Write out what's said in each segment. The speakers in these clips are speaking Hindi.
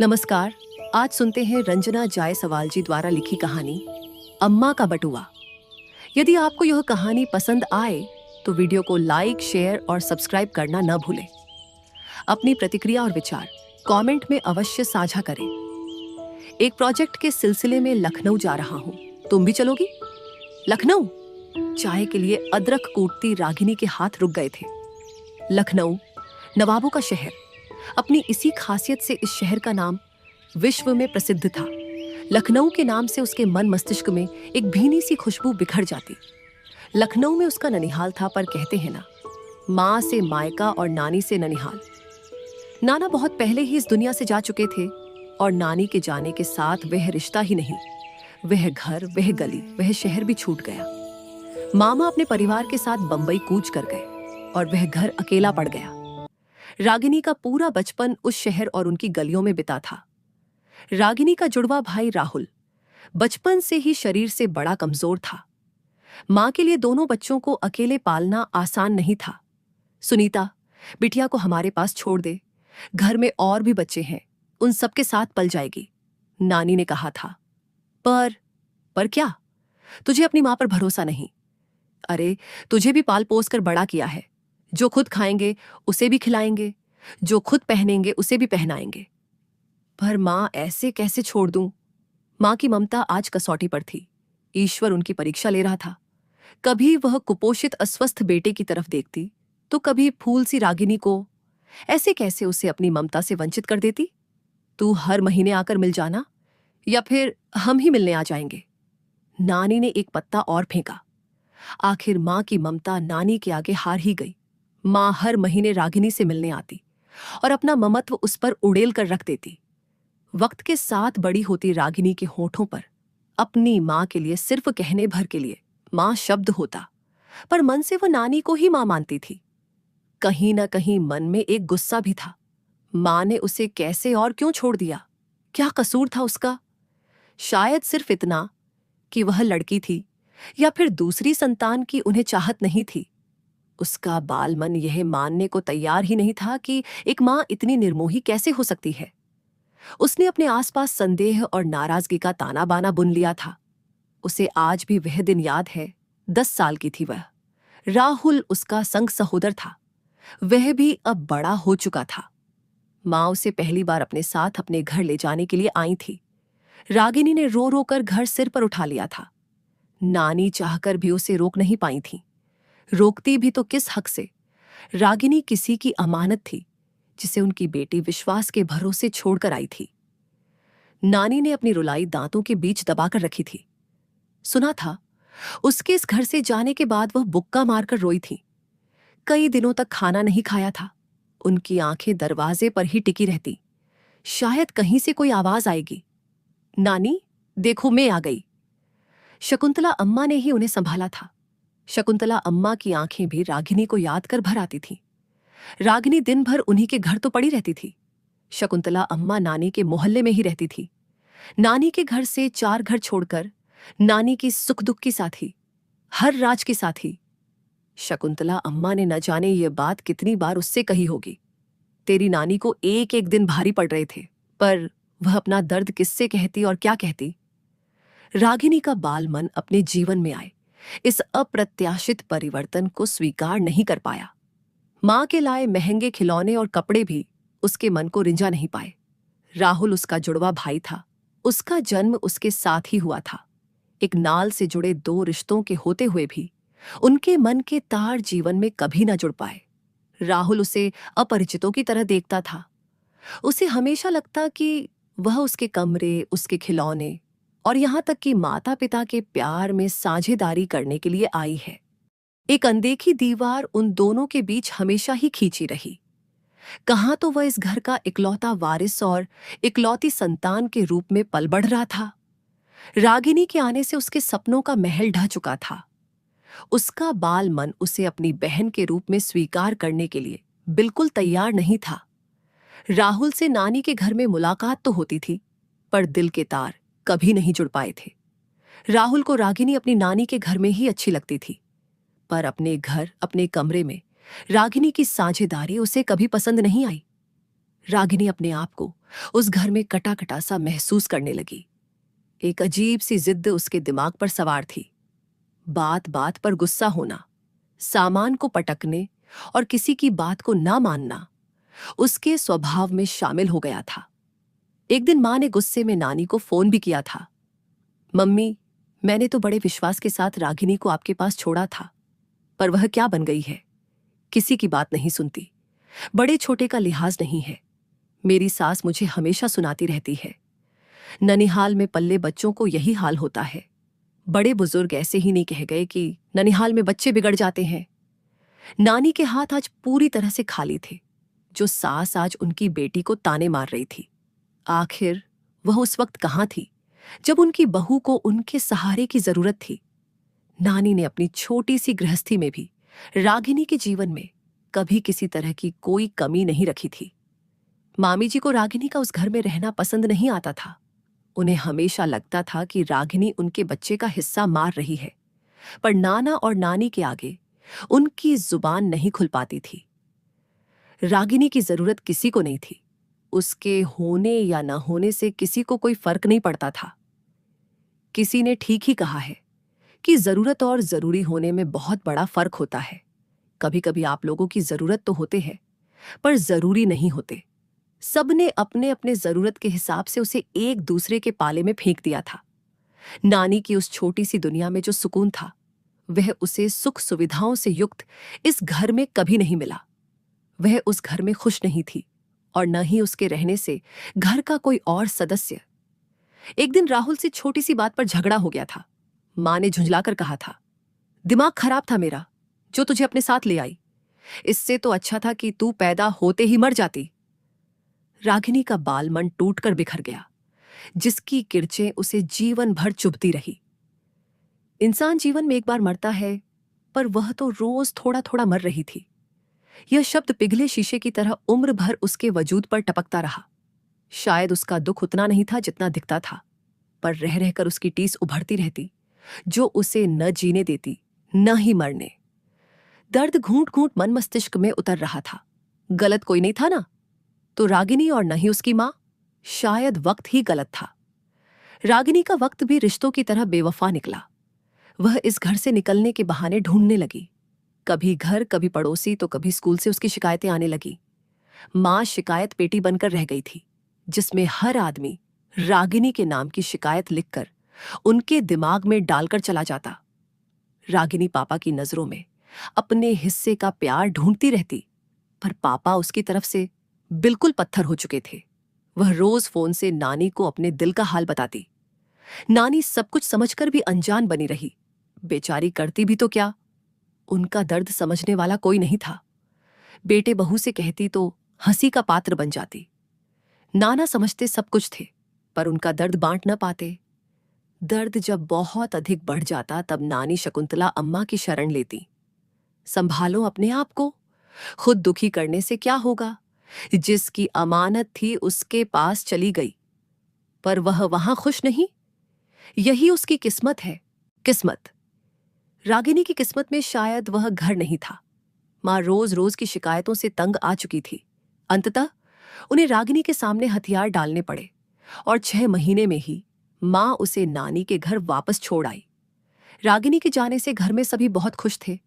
नमस्कार। आज सुनते हैं रंजना जायसवाल जी द्वारा लिखी कहानी अम्मा का बटुआ। यदि आपको यह कहानी पसंद आए तो वीडियो को लाइक, शेयर और सब्सक्राइब करना न भूलें। अपनी प्रतिक्रिया और विचार कमेंट में अवश्य साझा करें। एक प्रोजेक्ट के सिलसिले में लखनऊ जा रहा हूँ, तुम भी चलोगी? लखनऊ? चाय के लिए अदरक कूटती रागिनी के हाथ रुक गए थे। लखनऊ नवाबों का शहर, अपनी इसी खासियत से इस शहर का नाम विश्व में प्रसिद्ध था। लखनऊ के नाम से उसके मन मस्तिष्क में एक भीनी सी खुशबू बिखर जाती। लखनऊ में उसका ननिहाल था, पर कहते हैं ना, माँ से मायका और नानी से ननिहाल। नाना बहुत पहले ही इस दुनिया से जा चुके थे और नानी के जाने के साथ वह रिश्ता ही नहीं, वह घर, वह गली, वह शहर भी छूट गया। मामा अपने परिवार के साथ बंबई कूच कर गए और वह घर अकेला पड़ गया। रागिनी का पूरा बचपन उस शहर और उनकी गलियों में बिता था। रागिनी का जुड़वा भाई राहुल बचपन से ही शरीर से बड़ा कमजोर था। मां के लिए दोनों बच्चों को अकेले पालना आसान नहीं था। सुनीता, बिटिया को हमारे पास छोड़ दे, घर में और भी बच्चे हैं, उन सबके साथ पल जाएगी, नानी ने कहा था। पर क्या? तुझे अपनी मां पर भरोसा नहीं? अरे, तुझे भी पाल पोस कर बड़ा किया है। जो खुद खाएंगे उसे भी खिलाएंगे, जो खुद पहनेंगे उसे भी पहनाएंगे। पर मां, ऐसे कैसे छोड़ दूं? मां की ममता आज कसौटी पर थी। ईश्वर उनकी परीक्षा ले रहा था। कभी वह कुपोषित अस्वस्थ बेटे की तरफ देखती तो कभी फूल सी रागिनी को। ऐसे कैसे उसे अपनी ममता से वंचित कर देती? तू हर महीने आकर मिल जाना, या फिर हम ही मिलने आ जाएंगे। नानी ने एक पत्ता और फेंका। आखिर मां की ममता नानी के आगे हार ही गई। मां हर महीने रागिनी से मिलने आती और अपना ममत्व उस पर उड़ेल कर रख देती। वक्त के साथ बड़ी होती रागिनी के होठों पर अपनी मां के लिए सिर्फ कहने भर के लिए मां शब्द होता, पर मन से वो नानी को ही मां मानती थी। कहीं ना कहीं मन में एक गुस्सा भी था। मां ने उसे कैसे और क्यों छोड़ दिया? क्या कसूर था उसका? शायद सिर्फ इतना कि वह लड़की थी, या फिर दूसरी संतान की उन्हें चाहत नहीं थी। उसका बाल मन यह मानने को तैयार ही नहीं था कि एक मां इतनी निर्मोही कैसे हो सकती है। उसने अपने आसपास संदेह और नाराजगी का ताना बाना बुन लिया था। उसे आज भी वह दिन याद है। 10 साल की थी वह। राहुल उसका संग सहोदर था। वह भी अब बड़ा हो चुका था। मां उसे पहली बार अपने साथ अपने घर ले जाने के लिए आई थी। रागिनी ने रो रो कर घर सिर पर उठा लिया था। नानी चाहकर भी उसे रोक नहीं पाई थी। रोकती भी तो किस हक से? रागिनी किसी की अमानत थी जिसे उनकी बेटी विश्वास के भरोसे छोड़कर आई थी। नानी ने अपनी रुलाई दांतों के बीच दबाकर रखी थी। सुना था उसके इस घर से जाने के बाद वह बुक्का मारकर रोई थी। कई दिनों तक खाना नहीं खाया था। उनकी आंखें दरवाजे पर ही टिकी रहती। शायद कहीं से कोई आवाज आएगी। नानी, देखो, मैं आ गई। शकुंतला अम्मा ने ही उन्हें संभाला था। शकुंतला अम्मा की आंखें भी रागिनी को याद कर भर आती थीं। रागिनी दिन भर उन्हीं के घर तो पड़ी रहती थी। शकुंतला अम्मा नानी के मोहल्ले में ही रहती थी। नानी के घर से 4 घर छोड़कर नानी की सुख दुख की साथी, हर राज की साथी। शकुंतला अम्मा ने न जाने ये बात कितनी बार उससे कही होगी। तेरी नानी को एक एक दिन भारी पड़ रहे थे, पर वह अपना दर्द किससे कहती और क्या कहती? रागिनी का बाल मन अपने जीवन में आए इस अप्रत्याशित परिवर्तन को स्वीकार नहीं कर पाया। मां के लाए महंगे खिलौने और कपड़े भी उसके मन को रिंझा नहीं पाए। राहुल उसका जुड़वा भाई था। उसका जन्म उसके साथ ही हुआ था। एक नाल से जुड़े 2 रिश्तों के होते हुए भी उनके मन के तार जीवन में कभी न जुड़ पाए। राहुल उसे अपरिचितों की तरह देखता था। उसे हमेशा लगता कि वह उसके कमरे, उसके खिलौने और यहां तक कि माता पिता के प्यार में साझेदारी करने के लिए आई है। एक अनदेखी दीवार उन दोनों के बीच हमेशा ही खींची रही। कहां तो वह इस घर का इकलौता वारिस और इकलौती संतान के रूप में पल बढ़ रहा था। रागिनी के आने से उसके सपनों का महल ढह चुका था। उसका बाल मन उसे अपनी बहन के रूप में स्वीकार करने के लिए बिल्कुल तैयार नहीं था। राहुल से नानी के घर में मुलाकात तो होती थी, पर दिल के तार कभी नहीं जुड़ पाए थे। राहुल को रागिनी अपनी नानी के घर में ही अच्छी लगती थी, पर अपने घर, अपने कमरे में रागिनी की साझेदारी उसे कभी पसंद नहीं आई। रागिनी अपने आप को उस घर में कटा कटा सा महसूस करने लगी। एक अजीब सी जिद उसके दिमाग पर सवार थी। बात बात पर गुस्सा होना, सामान को पटकने और किसी की बात को ना मानना उसके स्वभाव में शामिल हो गया था। एक दिन मां ने गुस्से में नानी को फोन भी किया था। मम्मी, मैंने तो बड़े विश्वास के साथ रागिनी को आपके पास छोड़ा था, पर वह क्या बन गई है। किसी की बात नहीं सुनती, बड़े छोटे का लिहाज नहीं है। मेरी सास मुझे हमेशा सुनाती रहती है, ननिहाल में पल्ले बच्चों को यही हाल होता है। बड़े बुजुर्ग ऐसे ही नहीं कह गए कि ननिहाल में बच्चे बिगड़ जाते हैं। नानी के हाथ आज पूरी तरह से खाली थे। जो सास आज उनकी बेटी को ताने मार रही थी, आखिर वह उस वक्त कहाँ थी जब उनकी बहू को उनके सहारे की जरूरत थी। नानी ने अपनी छोटी सी गृहस्थी में भी रागिनी के जीवन में कभी किसी तरह की कोई कमी नहीं रखी थी। मामी जी को रागिनी का उस घर में रहना पसंद नहीं आता था। उन्हें हमेशा लगता था कि रागिनी उनके बच्चे का हिस्सा मार रही है, पर नाना और नानी के आगे उनकी जुबान नहीं खुल पाती थी। रागिनी की जरूरत किसी को नहीं थी। उसके होने या न होने से किसी को कोई फर्क नहीं पड़ता था। किसी ने ठीक ही कहा है कि जरूरत और जरूरी होने में बहुत बड़ा फर्क होता है। कभी कभी आप लोगों की जरूरत तो होते हैं, पर जरूरी नहीं होते। सबने अपने अपने जरूरत के हिसाब से उसे एक दूसरे के पाले में फेंक दिया था। नानी की उस छोटी सी दुनिया में जो सुकून था, वह उसे सुख सुविधाओं से युक्त इस घर में कभी नहीं मिला। वह उस घर में खुश नहीं थी और न ही उसके रहने से घर का कोई और सदस्य। एक दिन राहुल से छोटी सी बात पर झगड़ा हो गया था। मां ने झुंझलाकर कहा था, दिमाग खराब था मेरा जो तुझे अपने साथ ले आई। इससे तो अच्छा था कि तू पैदा होते ही मर जाती। रागिनी का बाल मन टूटकर बिखर गया, जिसकी किरचें उसे जीवन भर चुभती रही। इंसान जीवन में एक बार मरता है, पर वह तो रोज थोड़ा थोड़ा मर रही थी। यह शब्द पिघले शीशे की तरह उम्र भर उसके वजूद पर टपकता रहा। शायद उसका दुख उतना नहीं था जितना दिखता था, पर रह रहकर उसकी टीस उभरती रहती, जो उसे न जीने देती न ही मरने। दर्द घूंट घूंट मन मस्तिष्क में उतर रहा था। गलत कोई नहीं था ना, तो रागिनी और न ही उसकी मां। शायद वक्त ही गलत था। रागिनी का वक्त भी रिश्तों की तरह बेवफा निकला। वह इस घर से निकलने के बहाने ढूंढने लगी। कभी घर, कभी पड़ोसी, तो कभी स्कूल से उसकी शिकायतें आने लगी। मां शिकायत पेटी बनकर रह गई थी, जिसमें हर आदमी रागिनी के नाम की शिकायत लिखकर उनके दिमाग में डालकर चला जाता। रागिनी पापा की नजरों में अपने हिस्से का प्यार ढूंढती रहती, पर पापा उसकी तरफ से बिल्कुल पत्थर हो चुके थे। वह रोज फोन से नानी को अपने दिल का हाल बताती। नानी सब कुछ समझकर भी अनजान बनी रही। बेचारी करती भी तो क्या, उनका दर्द समझने वाला कोई नहीं था। बेटे बहू से कहती तो हंसी का पात्र बन जाती। नाना समझते सब कुछ थे, पर उनका दर्द बांट न पाते। दर्द जब बहुत अधिक बढ़ जाता, तब नानी शकुंतला अम्मा की शरण लेती। संभालो अपने आप को, खुद दुखी करने से क्या होगा। जिसकी अमानत थी उसके पास चली गई, पर वह वहां खुश नहीं। यही उसकी किस्मत है। किस्मत, रागिनी की किस्मत में शायद वह घर नहीं था। मां रोज रोज की शिकायतों से तंग आ चुकी थी। अंततः उन्हें रागिनी के सामने हथियार डालने पड़े और 6 महीने में ही मां उसे नानी के घर वापस छोड़ आई। रागिनी के जाने से घर में सभी बहुत खुश थे,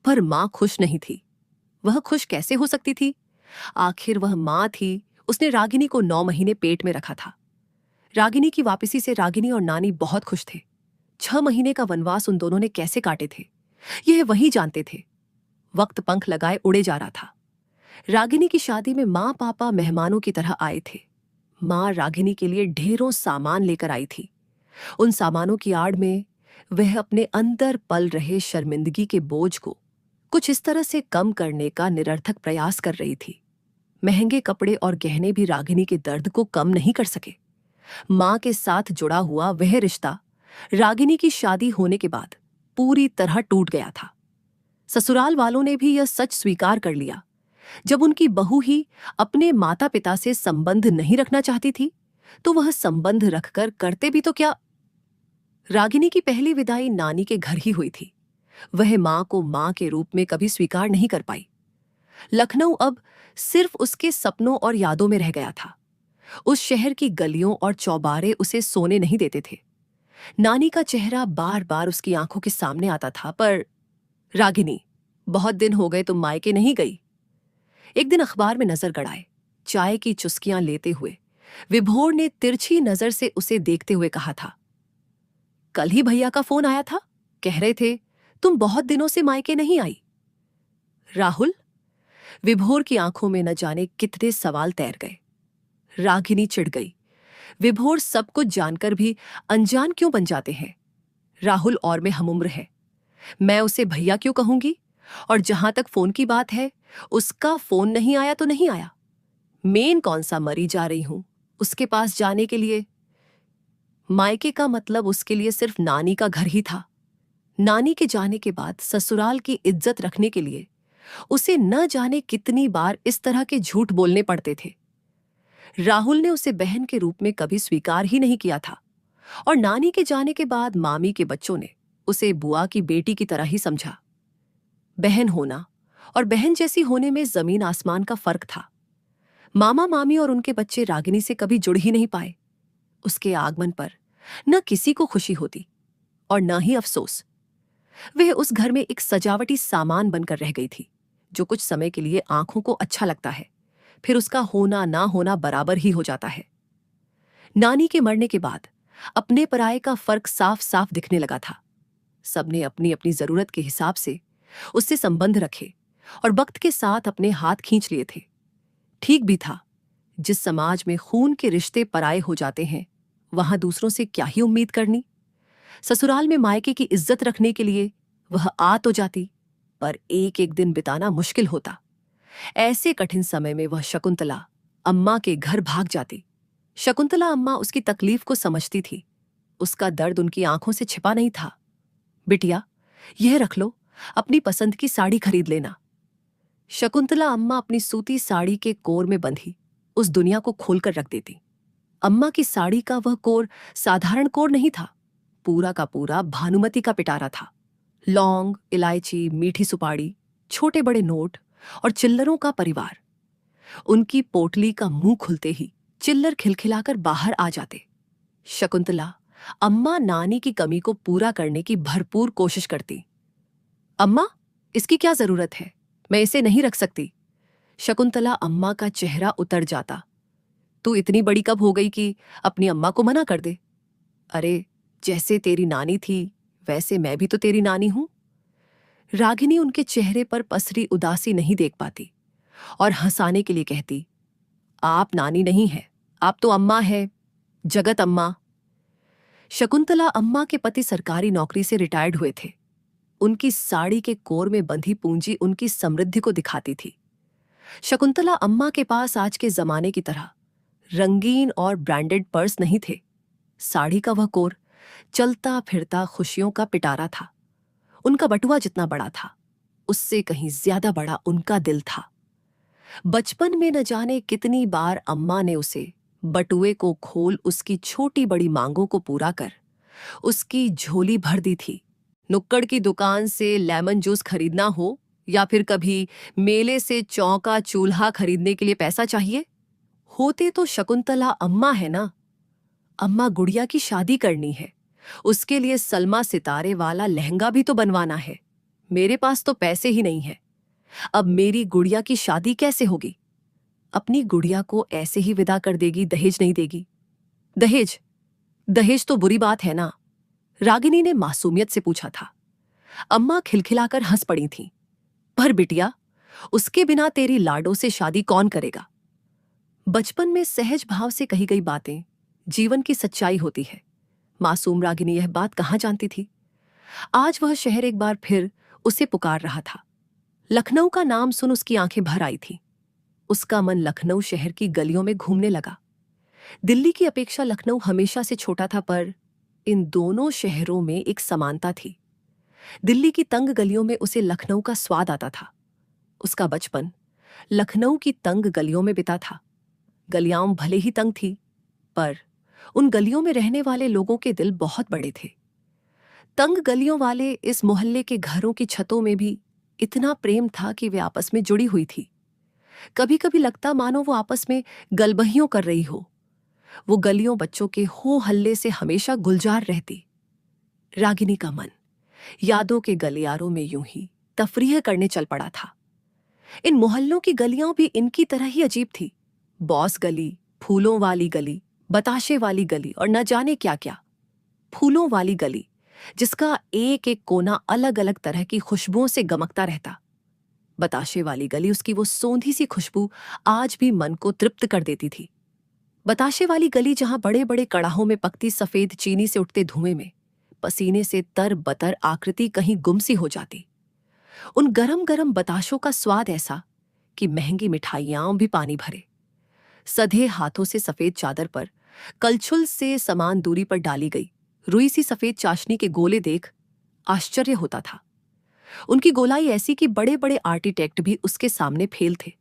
पर मां खुश नहीं थी। वह खुश कैसे हो सकती थी? आखिर वह मां थी, उसने रागिनी को 9 महीने पेट में रखा था। रागिनी की वापसी से रागिनी और नानी बहुत खुश थे। 6 महीने का वनवास उन दोनों ने कैसे काटे थे, यह वही जानते थे। वक्त पंख लगाए उड़े जा रहा था। रागिनी की शादी में मां पापा मेहमानों की तरह आए थे। मां रागिनी के लिए ढेरों सामान लेकर आई थी। उन सामानों की आड़ में वह अपने अंदर पल रहे शर्मिंदगी के बोझ को कुछ इस तरह से कम करने का निरर्थक प्रयास कर रही थी। महंगे कपड़े और गहने भी रागिनी के दर्द को कम नहीं कर सके। मां के साथ जुड़ा हुआ वह रिश्ता रागिनी की शादी होने के बाद पूरी तरह टूट गया था। ससुराल वालों ने भी यह सच स्वीकार कर लिया। जब उनकी बहू ही अपने माता पिता से संबंध नहीं रखना चाहती थी, तो वह संबंध रखकर करते भी तो क्या। रागिनी की पहली विदाई नानी के घर ही हुई थी। वह मां को मां के रूप में कभी स्वीकार नहीं कर पाई। लखनऊ अब सिर्फ उसके सपनों और यादों में रह गया था। उस शहर की गलियों और चौबारे उसे सोने नहीं देते थे। नानी का चेहरा बार बार उसकी आंखों के सामने आता था। पर रागिनी, बहुत दिन हो गए तुम मायके नहीं गई। एक दिन अखबार में नजर गड़ाए, चाय की चुस्कियां लेते हुए विभोर ने तिरछी नजर से उसे देखते हुए कहा था, कल ही भैया का फोन आया था, कह रहे थे तुम बहुत दिनों से मायके नहीं आई। राहुल? विभोर की आंखों में न जाने कितने सवाल तैर गए। रागिनी चिढ़ गई। विभोर सब कुछ जानकर भी अनजान क्यों बन जाते हैं? राहुल और मैं हमउम्र है, मैं उसे भैया क्यों कहूंगी? और जहां तक फोन की बात है, उसका फोन नहीं आया तो नहीं आया। मेन कौन सा मरी जा रही हूं उसके पास जाने के लिए? मायके का मतलब उसके लिए सिर्फ नानी का घर ही था। नानी के जाने के बाद ससुराल की इज्जत रखने के लिए उसे न जाने कितनी बार इस तरह के झूठ बोलने पड़ते थे। राहुल ने उसे बहन के रूप में कभी स्वीकार ही नहीं किया था, और नानी के जाने के बाद मामी के बच्चों ने उसे बुआ की बेटी की तरह ही समझा। बहन होना और बहन जैसी होने में जमीन आसमान का फर्क था। मामा मामी और उनके बच्चे रागिनी से कभी जुड़ ही नहीं पाए। उसके आगमन पर न किसी को खुशी होती और न ही अफसोस। वह उस घर में एक सजावटी सामान बनकर रह गई थी, जो कुछ समय के लिए आंखों को अच्छा लगता है, फिर उसका होना ना होना बराबर ही हो जाता है। नानी के मरने के बाद अपने पराये का फर्क साफ साफ दिखने लगा था। सबने अपनी अपनी जरूरत के हिसाब से उससे संबंध रखे और वक्त के साथ अपने हाथ खींच लिए थे। ठीक भी था। जिस समाज में खून के रिश्ते पराये हो जाते हैं, वहां दूसरों से क्या ही उम्मीद करनी। ससुराल में मायके की इज्जत रखने के लिए वह आ तो जाती, पर एक एक दिन बिताना मुश्किल होता। ऐसे कठिन समय में वह शकुंतला अम्मा के घर भाग जाती। शकुंतला अम्मा उसकी तकलीफ को समझती थी। उसका दर्द उनकी आंखों से छिपा नहीं था। बिटिया, यह रख लो, अपनी पसंद की साड़ी खरीद लेना। शकुंतला अम्मा अपनी सूती साड़ी के कोर में बंधी उस दुनिया को खोलकर रख देती। अम्मा की साड़ी का वह कोर साधारण कोर नहीं था, पूरा का पूरा भानुमति का पिटारा था। लौंग, इलायची, मीठी सुपाड़ी, छोटे बड़े नोट और चिल्लरों का परिवार। उनकी पोटली का मुंह खुलते ही चिल्लर खिलखिलाकर बाहर आ जाते। शकुंतला अम्मा नानी की कमी को पूरा करने की भरपूर कोशिश करती। अम्मा, इसकी क्या जरूरत है, मैं इसे नहीं रख सकती। शकुंतला अम्मा का चेहरा उतर जाता। तू इतनी बड़ी कब हो गई कि अपनी अम्मा को मना कर दे? अरे, जैसे तेरी नानी थी वैसे मैं भी तो तेरी नानी हूं। रागिनी उनके चेहरे पर पसरी उदासी नहीं देख पाती और हंसाने के लिए कहती, आप नानी नहीं है, आप तो अम्मा है, जगत अम्मा। शकुंतला अम्मा के पति सरकारी नौकरी से रिटायर्ड हुए थे। उनकी साड़ी के कोर में बंधी पूंजी उनकी समृद्धि को दिखाती थी। शकुंतला अम्मा के पास आज के जमाने की तरह रंगीन और ब्रांडेड पर्स नहीं थे। साड़ी का वह कोर चलता फिरता खुशियों का पिटारा था। उनका बटुआ जितना बड़ा था, उससे कहीं ज्यादा बड़ा उनका दिल था। बचपन में न जाने कितनी बार अम्मा ने उसे बटुए को खोल उसकी छोटी बड़ी मांगों को पूरा कर उसकी झोली भर दी थी। नुक्कड़ की दुकान से लेमन जूस खरीदना हो या फिर कभी मेले से चौका चूल्हा खरीदने के लिए पैसा चाहिए, होते तो शकुंतला अम्मा है ना। अम्मा गुड़िया की शादी करनी है, उसके लिए सलमा सितारे वाला लहंगा भी तो बनवाना है। मेरे पास तो पैसे ही नहीं है, अब मेरी गुड़िया की शादी कैसे होगी? अपनी गुड़िया को ऐसे ही विदा कर देगी, दहेज नहीं देगी? दहेज दहेज तो बुरी बात है ना? रागिनी ने मासूमियत से पूछा था। अम्मा खिलखिलाकर हंस पड़ी थीं। पर बिटिया, उसके बिना तेरी लाडो से शादी कौन करेगा? बचपन में सहज भाव से कही गई बातें जीवन की सच्चाई होती है। मासूम रागिनी यह बात कहाँ जानती थी। आज वह शहर एक बार फिर उसे पुकार रहा था। लखनऊ का नाम सुन उसकी आंखें भर आई थीं। उसका मन लखनऊ शहर की गलियों में घूमने लगा। दिल्ली की अपेक्षा लखनऊ हमेशा से छोटा था, पर इन दोनों शहरों में एक समानता थी। दिल्ली की तंग गलियों में उसे लखनऊ का स्वाद आता था। उसका बचपन लखनऊ की तंग गलियों में बिता था। गलियां भले ही तंग थी, पर उन गलियों में रहने वाले लोगों के दिल बहुत बड़े थे। तंग गलियों वाले इस मोहल्ले के घरों की छतों में भी इतना प्रेम था कि वे आपस में जुड़ी हुई थी। कभी कभी लगता मानो वो आपस में गलबहियों कर रही हो। वो गलियों बच्चों के हो हल्ले से हमेशा गुलजार रहती। रागिनी का मन यादों के गलियारों में यूं ही तफरीह करने चल पड़ा था। इन मोहल्लों की गलियां भी इनकी तरह ही अजीब थी। बॉस गली, फूलों वाली गली, बताशे वाली गली और न जाने क्या क्या। फूलों वाली गली जिसका एक एक कोना अलग अलग तरह की खुशबुओं से गमकता रहता। बताशे वाली गली, उसकी वो सोंधी सी खुशबू आज भी मन को तृप्त कर देती थी। बताशे वाली गली जहां बड़े बड़े कड़ाहों में पकती सफेद चीनी से उठते धुएं में पसीने से तर बतर आकृति कहीं गुम सी हो जाती। उन गरम गरम बताशों का स्वाद ऐसा कि महंगी मिठाइयां भी पानी भरे। सधे हाथों से सफेद चादर पर कलछुल से समान दूरी पर डाली गई रुई सी सफेद चाशनी के गोले देख आश्चर्य होता था। उनकी गोलाई ऐसी कि बड़े बड़े आर्किटेक्ट भी उसके सामने फेल थे।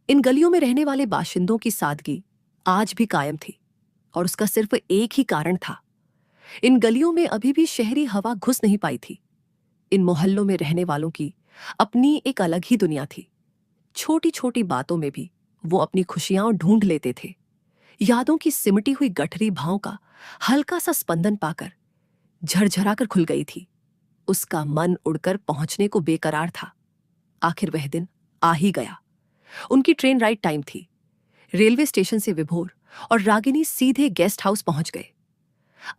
इन गलियों में रहने वाले बाशिंदों की सादगी आज भी कायम थी और उसका सिर्फ एक ही कारण था। इन गलियों में अभी भी शहरी हवा घुस नहीं पाई थी। इन मोहल्लों में रहने वालों की अपनी एक अलग ही दुनिया थी। छोटी छोटी बातों में भी वो अपनी खुशियां ढूंढ लेते थे। यादों की सिमटी हुई गठरी भाव का हल्का सा स्पंदन पाकर झरझरा कर खुल गई थी। उसका मन उड़कर पहुंचने को बेकरार था। आखिर वह दिन आ ही गया। उनकी ट्रेन राइट टाइम थी। रेलवे स्टेशन से विभोर और रागिनी सीधे गेस्ट हाउस पहुंच गए।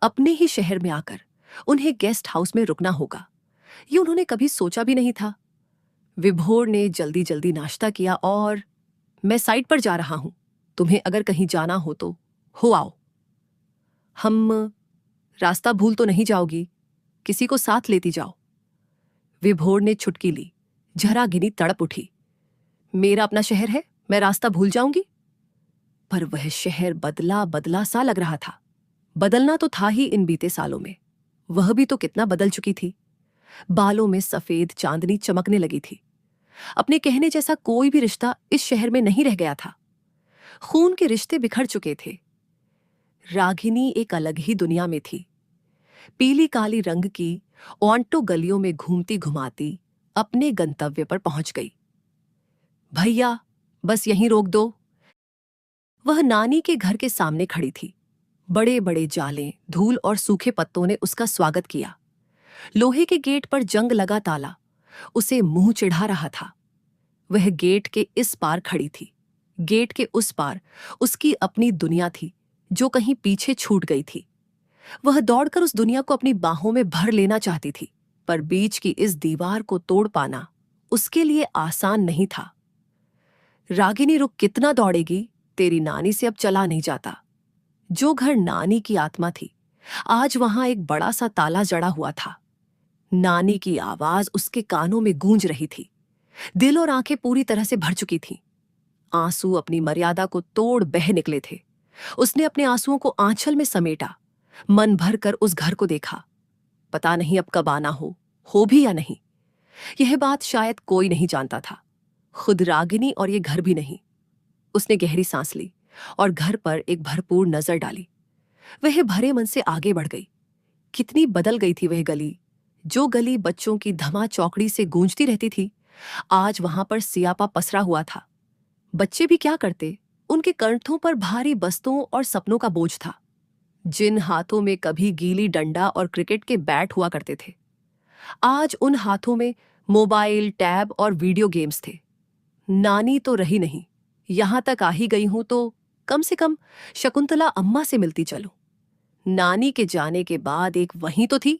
अपने ही शहर में आकर उन्हें गेस्ट हाउस में रुकना होगा, ये उन्होंने कभी सोचा भी नहीं था। विभोर ने जल्दी जल्दी नाश्ता किया और मैं साइट पर जा रहा हूं, तुम्हें अगर कहीं जाना हो तो हो आओ। हम रास्ता भूल तो नहीं जाओगी, किसी को साथ लेती जाओ। विभोर ने छुटकी ली। झरागिनी तड़प उठी। मेरा अपना शहर है, मैं रास्ता भूल जाऊंगी? पर वह शहर बदला बदला सा लग रहा था। बदलना तो था ही इन बीते सालों में। वह भी तो कितना बदल चुकी थी। बालों में सफेद चांदनी चमकने लगी थी। अपने कहने जैसा कोई भी रिश्ता इस शहर में नहीं रह गया था। खून के रिश्ते बिखर चुके थे। रागिनी एक अलग ही दुनिया में थी। पीली काली रंग की ऑन्टो गलियों में घूमती घुमाती अपने गंतव्य पर पहुंच गई। भैया, बस यहीं रोक दो। वह नानी के घर के सामने खड़ी थी। बड़े बड़े जाले, धूल और सूखे पत्तों ने उसका स्वागत किया। लोहे के गेट पर जंग लगा ताला उसे मुंह चिढ़ा रहा था। वह गेट के इस पार खड़ी थी। गेट के उस पार उसकी अपनी दुनिया थी जो कहीं पीछे छूट गई थी। वह दौड़कर उस दुनिया को अपनी बाहों में भर लेना चाहती थी, पर बीच की इस दीवार को तोड़ पाना उसके लिए आसान नहीं था। रागिनी, रुक, कितना दौड़ेगी? तेरी नानी से अब चला नहीं जाता। जो घर नानी की आत्मा थी, आज वहां एक बड़ा सा ताला जड़ा हुआ था। नानी की आवाज उसके कानों में गूंज रही थी। दिल और आंखें पूरी तरह से भर चुकी थीं। आंसू अपनी मर्यादा को तोड़ बह निकले थे। उसने अपने आंसुओं को आंचल में समेटा, मन भर कर उस घर को देखा। पता नहीं अब कब आना हो भी या नहीं। यह बात शायद कोई नहीं जानता था, खुद रागिनी और ये घर भी नहीं। उसने गहरी सांस ली और घर पर एक भरपूर नजर डाली। वह भरे मन से आगे बढ़ गई। कितनी बदल गई थी वह गली। जो गली बच्चों की धमा चौकड़ी से गूंजती रहती थी, आज वहां पर सियापा पसरा हुआ था। बच्चे भी क्या करते, उनके कंठों पर भारी बस्तों और सपनों का बोझ था। जिन हाथों में कभी गीली डंडा और क्रिकेट के बैट हुआ करते थे, आज उन हाथों में मोबाइल, टैब और वीडियो गेम्स थे। नानी तो रही नहीं। यहां तक आ ही गई हूं तो कम से कम शकुंतला अम्मा से मिलती चलूं। नानी के जाने के बाद एक वहीं तो थी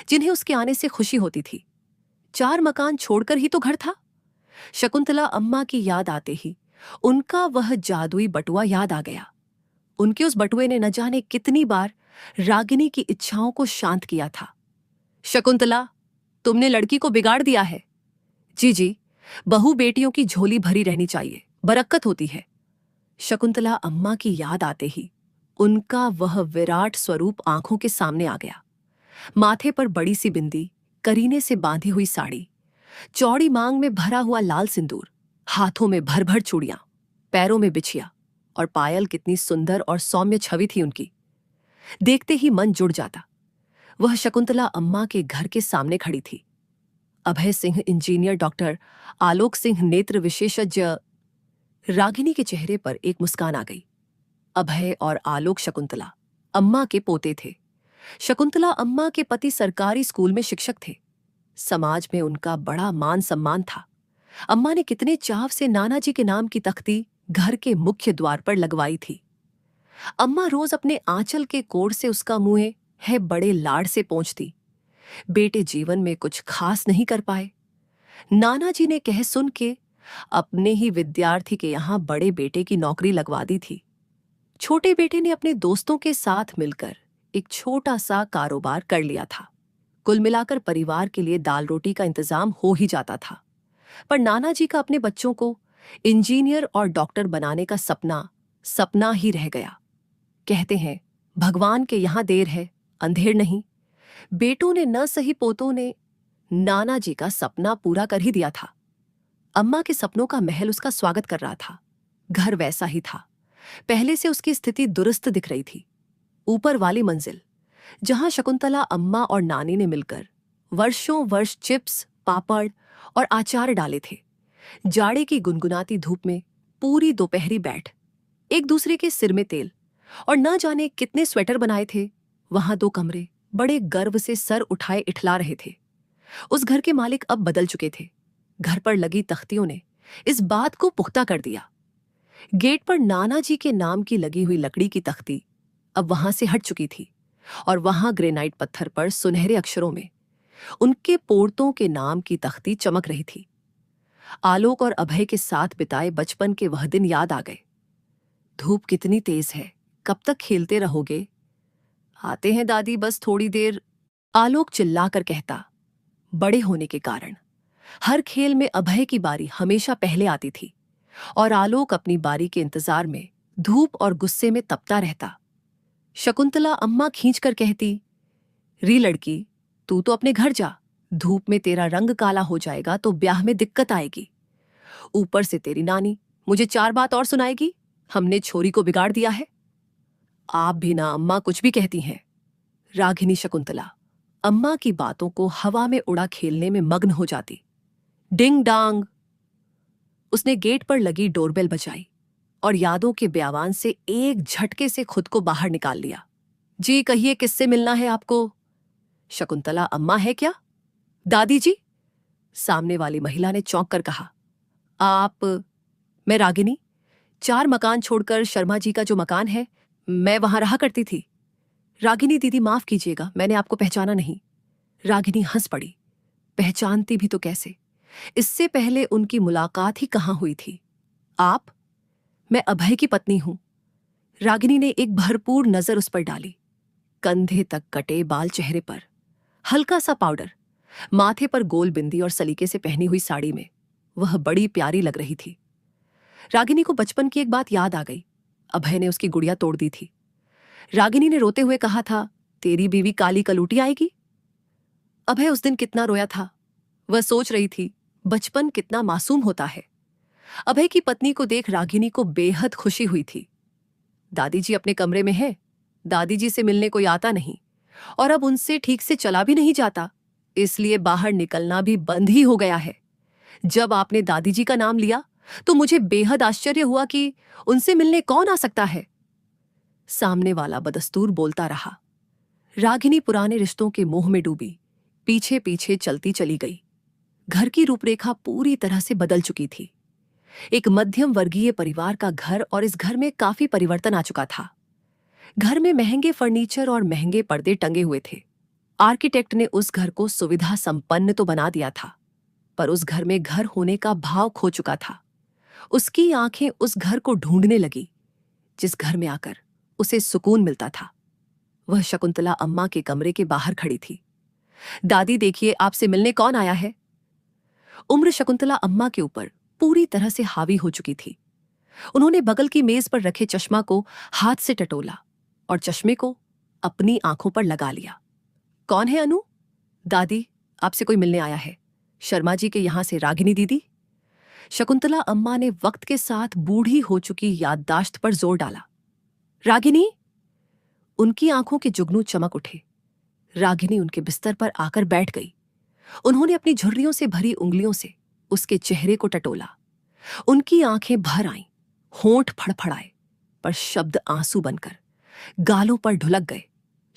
जिन्हें उसके आने से खुशी होती थी। 4 मकान छोड़कर ही तो घर था। शकुंतला अम्मा की याद आते ही उनका वह जादुई बटुआ याद आ गया। उनके उस बटुए ने न जाने कितनी बार रागिनी की इच्छाओं को शांत किया था। शकुंतला, तुमने लड़की को बिगाड़ दिया है। जी, बहू बेटियों की झोली भरी रहनी चाहिए, बरकत होती है। शकुंतला अम्मा की याद आते ही उनका वह विराट स्वरूप आंखों के सामने आ गया। माथे पर बड़ी सी बिंदी, करीने से बांधी हुई साड़ी, चौड़ी मांग में भरा हुआ लाल सिंदूर, हाथों में भर भर चूड़ियां, पैरों में बिछिया और पायल। कितनी सुंदर और सौम्य छवि थी उनकी। देखते ही मन जुड़ जाता। वह शकुंतला अम्मा के घर के सामने खड़ी थी। अभय सिंह इंजीनियर, डॉक्टर आलोक सिंह नेत्र विशेषज्ञ, रागिनी के चेहरे पर एक मुस्कान आ गई। अभय और आलोक शकुंतला अम्मा के पोते थे। शकुंतला अम्मा के पति सरकारी स्कूल में शिक्षक थे। समाज में उनका बड़ा मान सम्मान था। अम्मा ने कितने चाव से नाना जी के नाम की तख्ती घर के मुख्य द्वार पर लगवाई थी। अम्मा रोज अपने आंचल के कोर से उसका मुंह है बड़े लाड़ से पोंछती। बेटे जीवन में कुछ खास नहीं कर पाए। नाना जी ने कह सुन के अपने ही विद्यार्थी के यहां बड़े बेटे की नौकरी लगवा दी थी। छोटे बेटे ने अपने दोस्तों के साथ मिलकर एक छोटा सा कारोबार कर लिया था। कुल मिलाकर परिवार के लिए दाल रोटी का इंतजाम हो ही जाता था। पर नाना जी का अपने बच्चों को इंजीनियर और डॉक्टर बनाने का सपना सपना ही रह गया। कहते हैं भगवान के यहां देर है अंधेर नहीं। बेटों ने न सही पोतों ने नाना जी का सपना पूरा कर ही दिया था। अम्मा के सपनों का महल उसका स्वागत कर रहा था। घर वैसा ही था। पहले से उसकी स्थिति दुरुस्त दिख रही थी। ऊपर वाली मंजिल जहां शकुंतला अम्मा और नानी ने मिलकर वर्षों वर्ष चिप्स पापड़ और अचार डाले थे, जाड़े की गुनगुनाती धूप में पूरी दोपहरी बैठ एक दूसरे के सिर में तेल और न जाने कितने स्वेटर बनाए थे, वहां दो कमरे बड़े गर्व से सर उठाए इठला रहे थे। उस घर के मालिक अब बदल चुके थे। घर पर लगी तख्तियों ने इस बात को पुख्ता कर दिया। गेट पर नाना जी के नाम की लगी हुई लकड़ी की तख्ती अब वहां से हट चुकी थी और वहां ग्रेनाइट पत्थर पर सुनहरे अक्षरों में उनके पोर्तों के नाम की तख्ती चमक रही थी। आलोक और अभय के साथ बिताए बचपन के वह दिन याद आ गए। धूप कितनी तेज है, कब तक खेलते रहोगे? आते हैं दादी, बस थोड़ी देर, आलोक चिल्लाकर कहता। बड़े होने के कारण हर खेल में अभय की बारी हमेशा पहले आती थी और आलोक अपनी बारी के इंतजार में धूप और गुस्से में तपता रहता। शकुंतला अम्मा खींचकर कहती, री लड़की, तू तो अपने घर जा। धूप में तेरा रंग काला हो जाएगा तो ब्याह में दिक्कत आएगी। ऊपर से तेरी नानी मुझे 4 बात और सुनाएगी, हमने छोरी को बिगाड़ दिया है। आप भी ना अम्मा, कुछ भी कहती हैं। रागिनी शकुंतला अम्मा की बातों को हवा में उड़ा खेलने में मग्न हो जाती। डिंग डांग, उसने गेट पर लगी डोरबेल बजाई और यादों के ब्यावान से एक झटके से खुद को बाहर निकाल लिया। जी कहिए, किससे मिलना है आपको? शकुंतला अम्मा है क्या? दादी जी, सामने वाली महिला ने चौंक कर कहा। आप? मैं रागिनी, 4 मकान छोड़कर शर्मा जी का जो मकान है, मैं वहां रहा करती थी। रागिनी दीदी, माफ कीजिएगा, मैंने आपको पहचाना नहीं। रागिनी हंस पड़ी। पहचानती भी तो कैसे, इससे पहले उनकी मुलाकात ही कहां हुई थी। आप? मैं अभय की पत्नी हूं। रागिनी ने एक भरपूर नजर उस पर डाली। कंधे तक कटे बाल चेहरे पर, हल्का सा पाउडर, माथे पर गोल बिंदी और सलीके से पहनी हुई साड़ी में वह बड़ी प्यारी लग रही थी। रागिनी को बचपन की एक बात याद आ गई। अभय ने उसकी गुड़िया तोड़ दी थी। रागिनी ने रोते हुए कहा था, तेरी बीवी काली कलूटी आएगी। अभय उस दिन कितना रोया था। वह सोच रही थी बचपन कितना मासूम होता है। अभय की पत्नी को देख रागिनी को बेहद खुशी हुई थी। दादी जी अपने कमरे में है, दादी जी से मिलने कोई आता नहीं और अब उनसे ठीक से चला भी नहीं जाता, इसलिए बाहर निकलना भी बंद ही हो गया है। जब आपने दादी जी का नाम लिया तो मुझे बेहद आश्चर्य हुआ कि उनसे मिलने कौन आ सकता है। सामने वाला बदस्तूर बोलता रहा। रागिनी पुराने रिश्तों के मोह में डूबी पीछे पीछे चलती चली गई। घर की रूपरेखा पूरी तरह से बदल चुकी थी। एक मध्यम वर्गीय परिवार का घर और इस घर में काफी परिवर्तन आ चुका था। घर में महंगे फर्नीचर और महंगे पर्दे टंगे हुए थे। आर्किटेक्ट ने उस घर को सुविधा संपन्न तो बना दिया था, पर उस घर में घर होने का भाव खो चुका था। उसकी आंखें उस घर को ढूंढने लगी जिस घर में आकर उसे सुकून मिलता था। वह शकुंतला अम्मा के कमरे के बाहर खड़ी थी। दादी देखिए, आपसे मिलने कौन आया है। उम्र शकुंतला अम्मा के ऊपर पूरी तरह से हावी हो चुकी थी। उन्होंने बगल की मेज पर रखे चश्मा को हाथ से टटोला और चश्मे को अपनी आंखों पर लगा लिया। कौन है अनु? दादी, आपसे कोई मिलने आया है, शर्मा जी के यहां से रागिनी दीदी। शकुंतला अम्मा ने वक्त के साथ बूढ़ी हो चुकी याददाश्त पर जोर डाला। रागिनी? उनकी आंखों के जुगनू चमक उठे। रागिनी उनके बिस्तर पर आकर बैठ गई। उन्होंने अपनी झुर्रियों से भरी उंगलियों से उसके चेहरे को टटोला। उनकी आंखें भर आईं होंठ फड़फड़ाए, पर शब्द आंसू बनकर गालों पर ढुलक गए।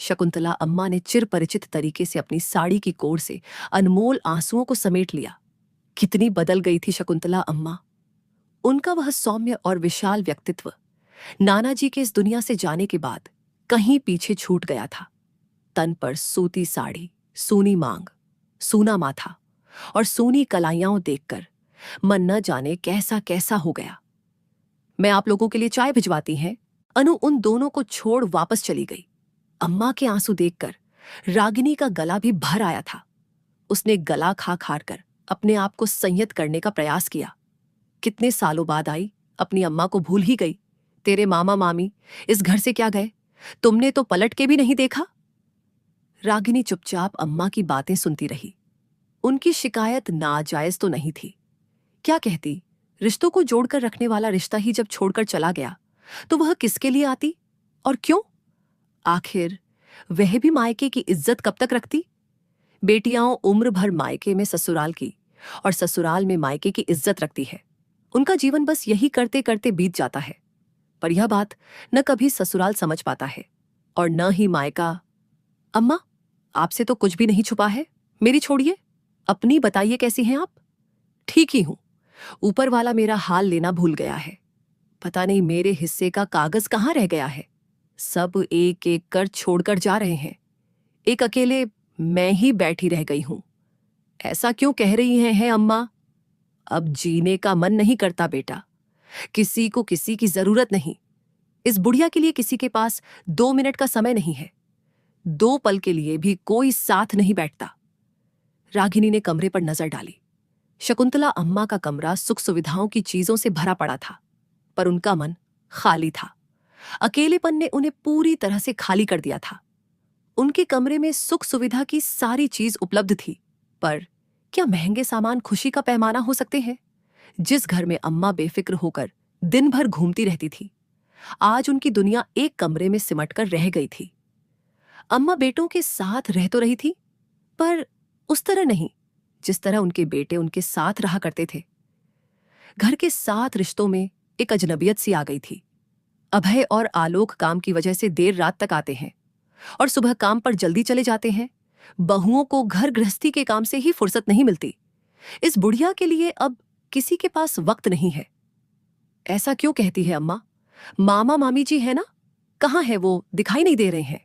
शकुंतला अम्मा ने चिरपरिचित तरीके से अपनी साड़ी की कोर से अनमोल आंसुओं को समेट लिया। कितनी बदल गई थी शकुंतला अम्मा। उनका वह सौम्य और विशाल व्यक्तित्व नानाजी के इस दुनिया से जाने के बाद कहीं पीछे छूट गया था। तन पर सूती साड़ी, सूनी मांग, सूना माथा और सूनी कलाइयां देखकर मन न जाने कैसा कैसा हो गया। मैं आप लोगों के लिए चाय भिजवाती हैं। अनु उन दोनों को छोड़ वापस चली गई। अम्मा के आंसू देखकर रागिनी का गला भी भर आया था। उसने गला खा खार कर अपने आप को संयत करने का प्रयास किया। कितने सालों बाद आई, अपनी अम्मा को भूल ही गई। तेरे मामा मामी इस घर से क्या गए? तुमने तो पलट के भी नहीं देखा। रागिनी चुपचाप अम्मा की बातें सुनती रही। उनकी शिकायत नाजायज तो नहीं थी। क्या कहती, रिश्तों को जोड़कर रखने वाला रिश्ता ही जब छोड़कर चला गया तो वह किसके लिए आती और क्यों? आखिर वह भी मायके की इज्जत कब तक रखती? बेटियां उम्र भर मायके में ससुराल की और ससुराल में मायके की इज्जत रखती है। उनका जीवन बस यही करते करते बीत जाता है। पर यह बात न कभी ससुराल समझ पाता है और न ही मायका। अम्मा, आपसे तो कुछ भी नहीं छुपा है। मेरी छोड़िए, अपनी बताइए कैसी हैं आप? ठीक ही हूं। ऊपर वाला मेरा हाल लेना भूल गया है। पता नहीं मेरे हिस्से का कागज कहाँ रह गया है। सब एक एक कर छोड़कर जा रहे हैं। एक अकेले मैं ही बैठी रह गई हूं। ऐसा क्यों कह रही हैं अम्मा? अब जीने का मन नहीं करता बेटा। किसी को किसी की जरूरत नहीं। इस बुढ़िया के लिए किसी के पास 2 मिनट का समय नहीं है। 2 पल के लिए भी कोई साथ नहीं बैठता। रागिनी ने कमरे पर नजर डाली। शकुंतला अम्मा का कमरा सुख सुविधाओं की चीजों से भरा पड़ा था, पर उनका मन खाली था। अकेलेपन ने उन्हें पूरी तरह से खाली कर दिया था। उनके कमरे में सुख सुविधा की सारी चीज उपलब्ध थी, पर क्या महंगे सामान खुशी का पैमाना हो सकते हैं? जिस घर में अम्मा बेफिक्र होकर दिन भर घूमती रहती थी, आज उनकी दुनिया एक कमरे में सिमटकर रह गई थी। अम्मा बेटों के साथ रह तो रही थी, पर उस तरह नहीं जिस तरह उनके बेटे उनके साथ रहा करते थे। घर के 7 रिश्तों में एक अजनबियत सी आ गई थी। अभय और आलोक काम की वजह से देर रात तक आते हैं और सुबह काम पर जल्दी चले जाते हैं। बहुओं को घर गृहस्थी के काम से ही फुर्सत नहीं मिलती। इस बुढ़िया के लिए अब किसी के पास वक्त नहीं है। ऐसा क्यों कहती है अम्मा? मामा मामी जी है ना, कहाँ है वो? दिखाई नहीं दे रहे हैं।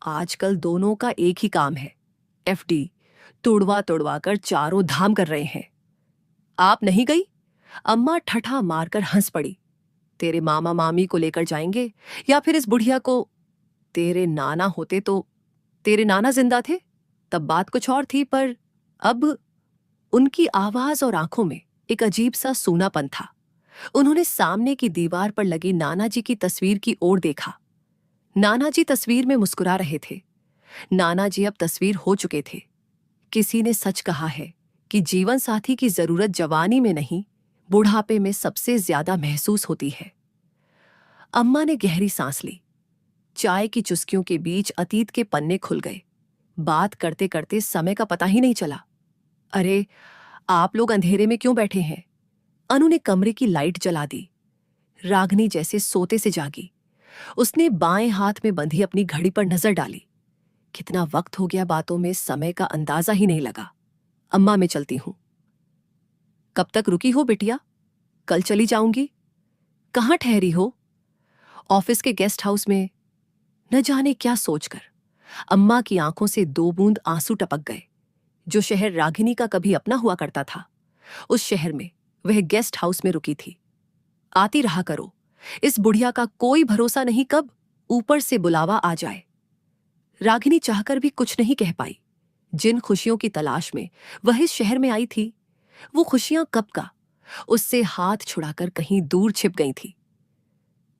आजकल दोनों का एक ही काम है, एफडी तुड़वा तुड़वा कर चारों धाम कर रहे हैं। आप नहीं गई? अम्मा ठठा मारकर हंस पड़ी। तेरे मामा मामी को लेकर जाएंगे या फिर इस बुढ़िया को? तेरे नाना होते तो। तेरे नाना जिंदा थे तब बात कुछ और थी, पर अब। उनकी आवाज और आंखों में एक अजीब सा सूनापन था। उन्होंने सामने की दीवार पर लगी नानाजी की तस्वीर की ओर देखा। नानाजी तस्वीर में मुस्कुरा रहे थे। नानाजी अब तस्वीर हो चुके थे। किसी ने सच कहा है कि जीवन साथी की जरूरत जवानी में नहीं, बुढ़ापे में सबसे ज्यादा महसूस होती है। अम्मा ने गहरी सांस ली। चाय की चुस्कियों के बीच अतीत के पन्ने खुल गए। बात करते करते समय का पता ही नहीं चला। अरे, आप लोग अंधेरे में क्यों बैठे हैं? अनु ने कमरे की लाइट जला दी। रागिनी जैसे सोते से जागी। उसने बाएं हाथ में बंधी अपनी घड़ी पर नजर डाली। कितना वक्त हो गया बातों में, समय का अंदाजा ही नहीं लगा। अम्मा, मैं चलती हूं। कब तक रुकी हो बिटिया? कल चली जाऊंगी। कहाँ ठहरी हो? ऑफिस के गेस्ट हाउस में। न जाने क्या सोचकर अम्मा की आंखों से 2 बूंद आंसू टपक गए। जो शहर रागिनी का कभी अपना हुआ करता था, उस शहर में वह गेस्ट हाउस में रुकी थी। आती रहा करो, इस बुढ़िया का कोई भरोसा नहीं कब ऊपर से बुलावा आ जाए। रागिनी चाहकर भी कुछ नहीं कह पाई। जिन खुशियों की तलाश में वह इस शहर में आई थी, वो खुशियां कब का उससे हाथ छुड़ाकर कहीं दूर छिप गई थी।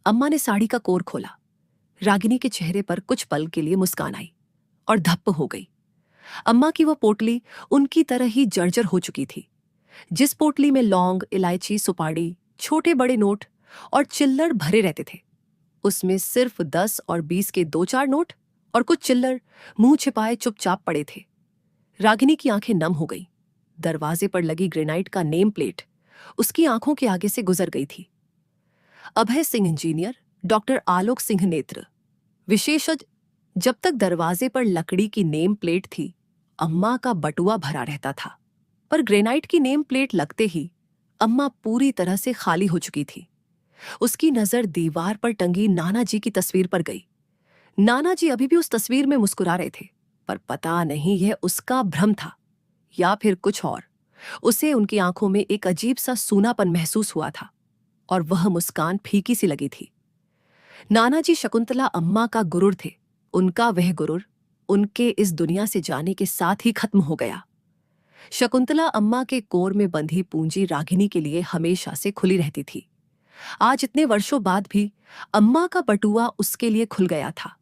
अम्मा ने साड़ी का कोर खोला। रागिनी के चेहरे पर कुछ पल के लिए मुस्कान आई और धप्प हो गई। अम्मा की वह पोटली उनकी तरह ही जर्जर हो चुकी थी। जिस पोटली में लौंग, इलायची, सुपारी, छोटे बड़े नोट और चिल्लर भरे रहते थे, उसमें सिर्फ 10 और 20 के 2-4 नोट और कुछ चिल्लर मुंह छिपाए चुपचाप पड़े थे। रागिनी की आंखें नम हो गई। दरवाजे पर लगी ग्रेनाइट का नेम प्लेट उसकी आंखों के आगे से गुजर गई थी। अभय सिंह इंजीनियर, डॉक्टर आलोक सिंह नेत्र विशेषज्ञ। जब तक दरवाजे पर लकड़ी की नेम प्लेट थी, अम्मा का बटुआ भरा रहता था, पर ग्रेनाइट की नेम प्लेट लगते ही अम्मा पूरी तरह से खाली हो चुकी थी। उसकी नजर दीवार पर टंगी नाना जी की तस्वीर पर गई। नाना जी अभी भी उस तस्वीर में मुस्कुरा रहे थे, पर पता नहीं यह उसका भ्रम था या फिर कुछ और। उसे उनकी आंखों में एक अजीब सा सूनापन महसूस हुआ था और वह मुस्कान फीकी सी लगी थी। नाना जी शकुंतला अम्मा का गुरूर थे। उनका वह गुरूर उनके इस दुनिया से जाने के साथ ही खत्म हो गया। शकुंतला अम्मा के कोर में बंधी पूंजी रागिनी के लिए हमेशा से खुली रहती थी। आज इतने वर्षों बाद भी अम्मा का बटुआ उसके लिए खुल गया था।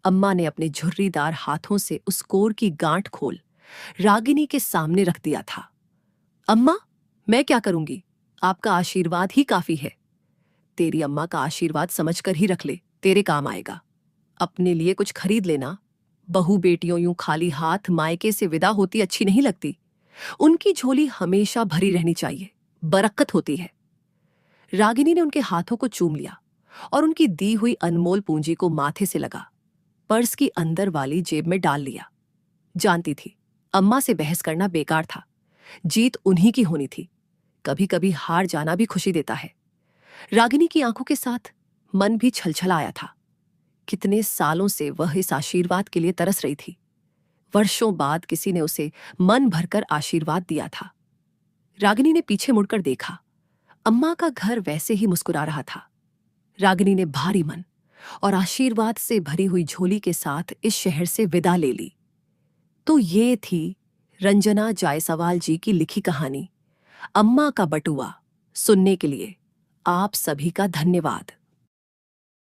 अम्मा ने अपने झुर्रीदार हाथों से उस कोर की गांठ खोल रागिनी के सामने रख दिया था। अम्मा, मैं क्या करूंगी? आपका आशीर्वाद ही काफी है। तेरी अम्मा का आशीर्वाद समझकर ही रख ले, तेरे काम आएगा। अपने लिए कुछ खरीद लेना। बहू बेटियों यूं खाली हाथ मायके से विदा होती अच्छी नहीं लगती। उनकी झोली हमेशा भरी रहनी चाहिए, बरकत होती है। रागिनी ने उनके हाथों को चूम लिया और उनकी दी हुई अनमोल पूंजी को माथे से लगा पर्स की अंदर वाली जेब में डाल लिया। जानती थी अम्मा से बहस करना बेकार था। जीत उन्हीं की होनी थी। कभी कभी हार जाना भी खुशी देता है। रागिनी की आंखों के साथ मन भी छलछल आया था। कितने सालों से वह इस आशीर्वाद के लिए तरस रही थी। वर्षों बाद किसी ने उसे मन भरकर आशीर्वाद दिया था। रागिनी ने पीछे मुड़कर देखा। अम्मा का घर वैसे ही मुस्कुरा रहा था। रागिनी ने भारी मन और आशीर्वाद से भरी हुई झोली के साथ इस शहर से विदा ले ली। तो ये थी रंजना जायसवाल जी की लिखी कहानी अम्मा का बटुआ। सुनने के लिए आप सभी का धन्यवाद।